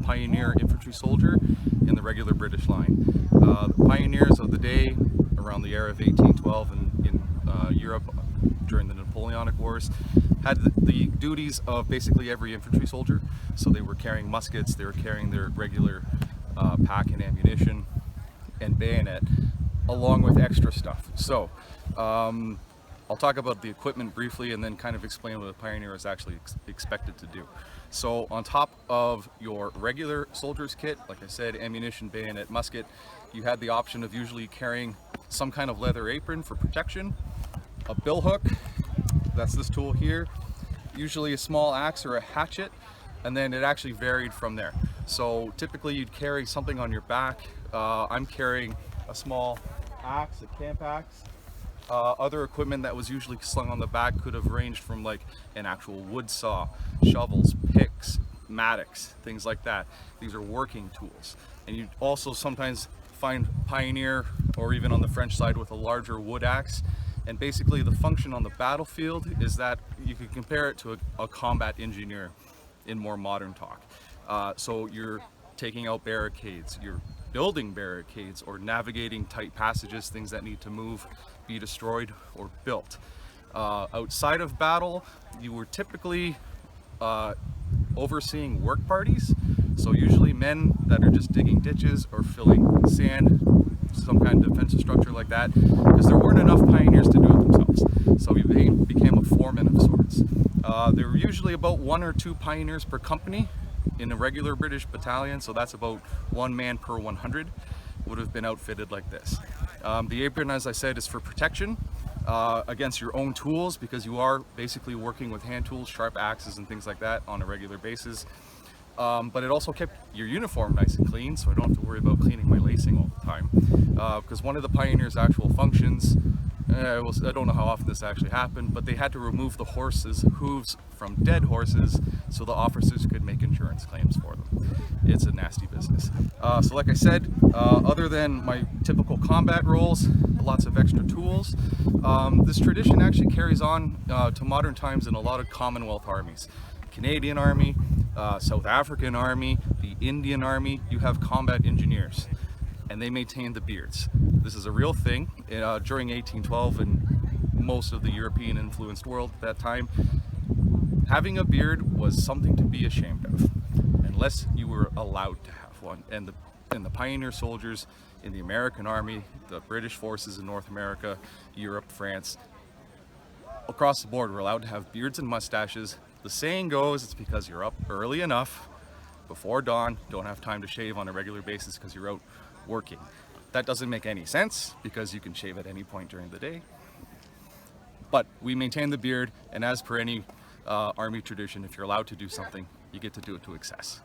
pioneer infantry soldier in the regular British line. The pioneers of the day around the era of 1812 in Europe during the Napoleonic Wars had the duties of basically every infantry soldier. So they were carrying muskets, they were carrying their regular pack and ammunition and bayonet, along with extra stuff. So I'll talk about the equipment briefly and then kind of explain what a pioneer is actually expected to do. So on top of your regular soldier's kit, like I said, ammunition, bayonet, musket, you had the option of usually carrying some kind of leather apron for protection, a bill hook, that's this tool here, usually a small axe or a hatchet, and then it actually varied from there. So typically you'd carry something on your back. I'm carrying a small axe, a camp axe. Other equipment that was usually slung on the back could have ranged from like an actual wood saw, shovels, picks, mattocks, things like that. These are working tools. And you also sometimes find pioneer, or even on the French side, with a larger wood axe. And basically the function on the battlefield is that you could compare it to a combat engineer in more modern talk. So you're taking out barricades, you're building barricades or navigating tight passages, things that need to move, be destroyed, or built. Outside of battle, you were typically overseeing work parties. So usually men that are just digging ditches or filling sand, some kind of defensive structure like that, because there weren't enough pioneers to do it themselves. So you became a foreman of sorts. There were usually about 1 or 2 pioneers per company in a regular British battalion, so that's about 1 man per 100 would have been outfitted like this. The apron, as I said, is for protection against your own tools, because you are basically working with hand tools, sharp axes and things like that on a regular basis. But it also kept your uniform nice and clean, so I don't have to worry about cleaning my lacing all the time. Because one of the pioneers' actual functions, I don't know how often this actually happened, but they had to remove the horses' hooves from dead horses so the officers could make insurance claims for them. It's a nasty business. So like I said, other than my typical combat roles, lots of extra tools, this tradition actually carries on to modern times in a lot of Commonwealth armies. Canadian Army, South African Army, the Indian Army, you have combat engineers, and they maintain the beards. This is a real thing. During 1812 and most of the European influenced world at that time, having a beard was something to be ashamed of, unless you were allowed to have one. And the pioneer soldiers in the American Army, the British forces in North America, Europe, France, across the board were allowed to have beards and mustaches. The saying goes, it's because you're up early enough, before dawn, don't have time to shave on a regular basis because you're out working. That doesn't make any sense, because you can shave at any point during the day. But we maintain the beard, and as per any army tradition, if you're allowed to do something, you get to do it to excess.